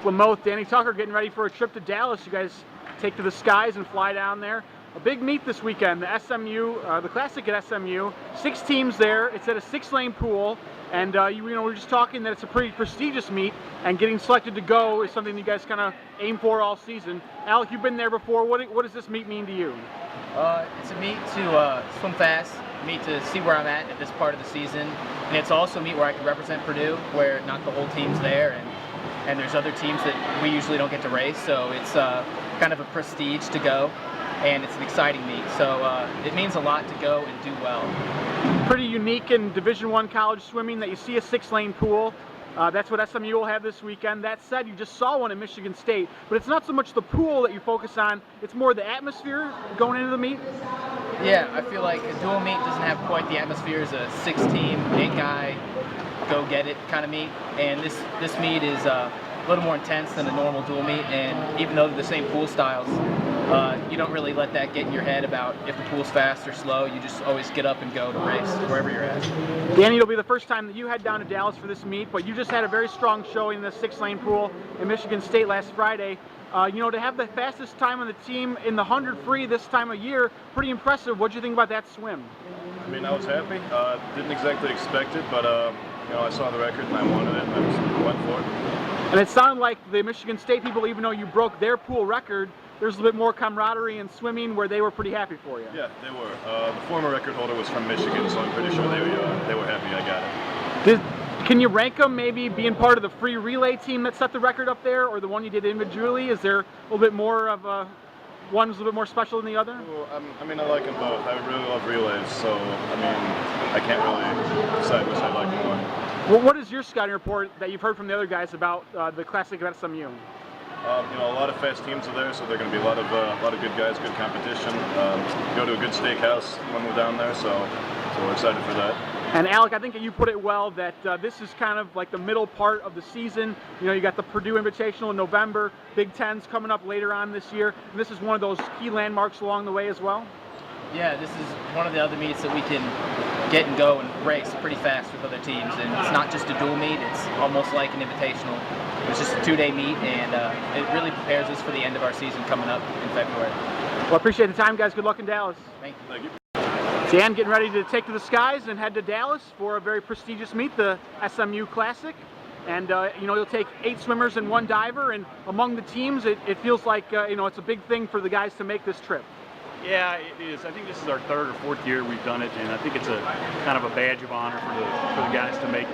LaMothe, Danny Tucker getting ready for a trip to Dallas. You guys take to the skies and fly down there. A big meet this weekend, the SMU, the Classic at SMU. 6 teams there. It's at a 6-lane pool, and we were just talking that it's a pretty prestigious meet, and getting selected to go is something you guys kind of aim for all season. Alec, you've been there before. What does this meet mean to you? It's a meet to swim fast, a meet to see where I'm at this part of the season, and it's also a meet where I can represent Purdue, where not the whole team's there, and there's other teams that we usually don't get to race, so it's kind of a prestige to go. And it's an exciting meet, so it means a lot to go and do well. Pretty unique in Division I college swimming that you see a 6-lane pool. That's what SMU will have this weekend. That said, you just saw one at Michigan State, but it's not so much the pool that you focus on, it's more the atmosphere going into the meet. Yeah, I feel like a dual meet doesn't have quite the atmosphere as a 6-team, 8-guy, go-get-it kind of meet, and this meet is a little more intense than a normal dual meet, and even though they're the same pool styles, you don't really let that get in your head about if the pool's fast or slow. You just always get up and go to race wherever you're at. Danny, it'll be the first time that you head down to Dallas for this meet, but you just had a very strong showing in the 6-lane pool in Michigan State last Friday. To have the fastest time on the team in the 100 free this time of year, pretty impressive. What did you think about that swim? I mean, I was happy. Didn't exactly expect it, but I saw the record and I wanted it, and I just went for it. And it sounded like the Michigan State people, even though you broke their pool record, there's a little bit more camaraderie in swimming where they were pretty happy for you. Yeah, they were. The former record holder was from Michigan, so I'm pretty sure they were happy I got it. Can you rank them maybe being part of the free relay team that set the record up there, or the one you did individually? Is there a little bit more of one was a little bit more special than the other? Well, I mean, I like them both. I really love relays, so I mean, I can't really decide which I like more. Well, what is your scouting report that you've heard from the other guys about the Classic at SMU? A lot of fast teams are there, so there are going to be a lot of good guys, good competition. Go to a good steakhouse when we're down there, so we're excited for that. And Alec, I think that you put it well that this is kind of like the middle part of the season. You got the Purdue Invitational in November, Big Ten's coming up later on this year, and this is one of those key landmarks along the way as well. Yeah, this is one of the other meets that we can get and go and race pretty fast with other teams, and it's not just a dual meet, it's almost like an invitational. It's just a 2-day meet, and it really prepares us for the end of our season coming up in February. Well, I appreciate the time, guys. Good luck in Dallas. Thank you. Thank you. Dan getting ready to take to the skies and head to Dallas for a very prestigious meet, the SMU Classic. And you'll take 8 swimmers and 1 diver, and among the teams, it feels like it's a big thing for the guys to make this trip. Yeah, it is. I think this is our 3rd or 4th year we've done it, and I think it's a kind of a badge of honor for the guys to make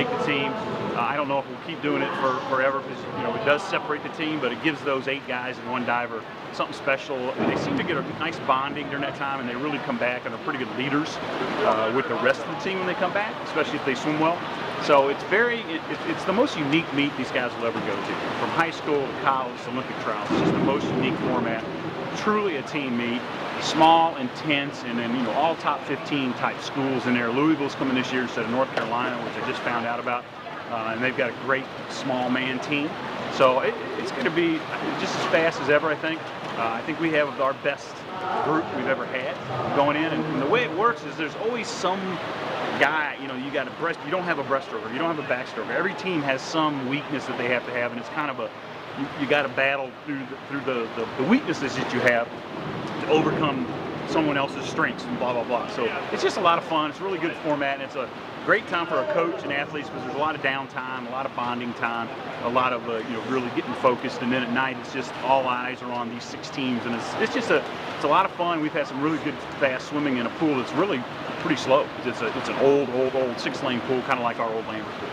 the team. I don't know if we'll keep doing it forever because it does separate the team, but it gives those 8 guys and 1 diver something special. And they seem to get a nice bonding during that time, and they really come back and are pretty good leaders with the rest of the team when they come back, especially if they swim well. So it's it's the most unique meet these guys will ever go to, from high school to college to Olympic trials. It's just the most unique format. Truly a team meet, small, intense, and then all top 15 type schools in there. Louisville's coming this year instead of North Carolina, which I just found out about, and they've got a great small man team. So it's going to be just as fast as ever, I think. I think we have our best group we've ever had going in, and the way it works is there's always some guy, you got you don't have a breaststroker, you don't have a backstroker. Every team has some weakness that they have to have, and it's kind of you got to battle through the weaknesses that you have to overcome someone else's strengths and blah, blah, blah. So it's just a lot of fun. It's a really good format, and it's a great time for a coach and athletes because there's a lot of downtime, a lot of bonding time, a lot of really getting focused. And then at night, it's just all eyes are on these 6 teams, and it's a lot of fun. We've had some really good fast swimming in a pool that's really pretty slow. It's an old 6-lane pool, kind of like our old Lambert pool.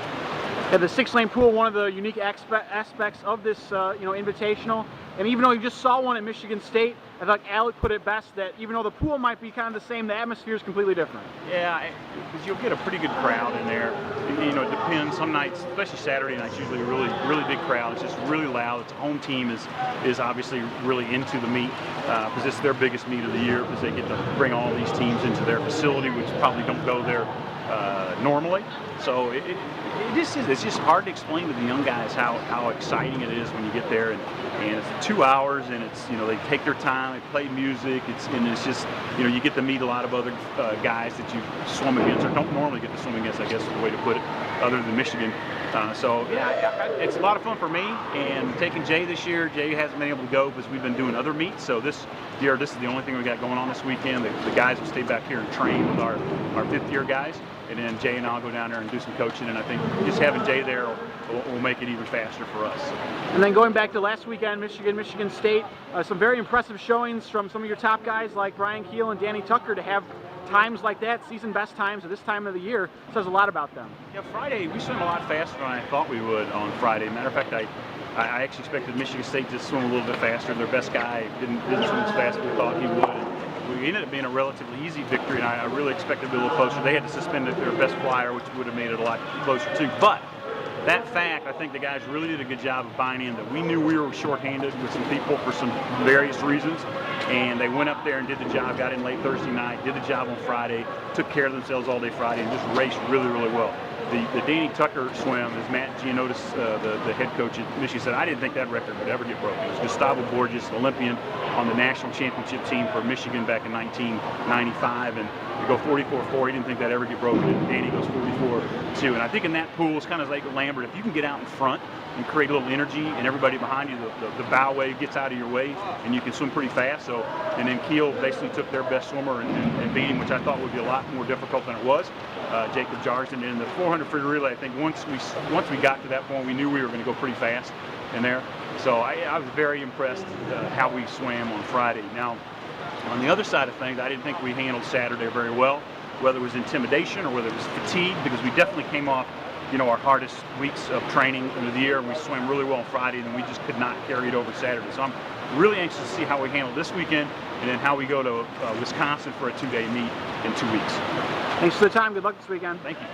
Yeah, the 6-lane pool, one of the unique aspects of this invitational. And even though you just saw one at Michigan State, I thought Alec put it best that even though the pool might be kind of the same, the atmosphere is completely different. Yeah, because you'll get a pretty good crowd in there. It depends. Some nights, especially Saturday nights, usually a really big crowd. It's just really loud. It's a home team is obviously really into the meet because it's their biggest meet of the year because they get to bring all these teams into their facility, which probably don't go there normally. So it's just hard to explain to the young guys how exciting it is when you get there, and it's 2 hours, and it's, you know, they take their time, they play music, and it's just, you know, you get to meet a lot of other guys that you swim against or don't normally get to swim against, I guess is the way to put it, other than Michigan. So yeah, it's a lot of fun for me, and taking Jay this year. Jay hasn't been able to go because we've been doing other meets, so this year this is the only thing we got going on this weekend. The guys will stay back here and train with our 5th year guys, and then Jay and I'll go down there and do some coaching, and I think just having Jay there will make it even faster for us. And then going back to last weekend, Michigan State, some very impressive showings from some of your top guys like Brian Keel and Danny Tucker. To have times like that, season best times at this time of the year, says a lot about them. Yeah, Friday we swam a lot faster than I thought we would on Friday. Matter of fact, I actually expected Michigan State to swim a little bit faster. Their best guy didn't swim as fast as we thought he would. We ended up being a relatively easy victory, and I really expected to be a little closer. They had to suspend their best flyer, which would have made it a lot closer too. But that fact, I think the guys really did a good job of buying in that we knew we were shorthanded with some people for some various reasons, and they went up there and did the job, got in late Thursday night, did the job on Friday, took care of themselves all day Friday, and just raced really, really well. The Danny Tucker swim, as Matt Giannotis, the head coach at Michigan, said, I didn't think that record would ever get broken. It was Gustavo Borges, Olympian on the national championship team for Michigan back in 1995, and to go 44.4, he didn't think that ever get broken, and Danny goes 44.2. And I think in that pool, it's kind of like Lambert, if you can get out in front and create a little energy, and everybody behind you, the bow wave gets out of your way, and you can swim pretty fast. So, and then Keel basically took their best swimmer and beat him, which I thought would be a lot more difficult than it was. Jacob Jarsden. In the 400 free relay, I think once we got to that point, we knew we were going to go pretty fast in there. So I was very impressed how we swam on Friday. Now, on the other side of things, I didn't think we handled Saturday very well, whether it was intimidation or whether it was fatigue, because we definitely came off, you know, our hardest weeks of training of the year, and we swam really well on Friday, and we just could not carry it over Saturday. So I'm really anxious to see how we handle this weekend, and then how we go to Wisconsin for a 2-day meet in 2 weeks. Thanks for the time. Good luck this weekend. Thank you.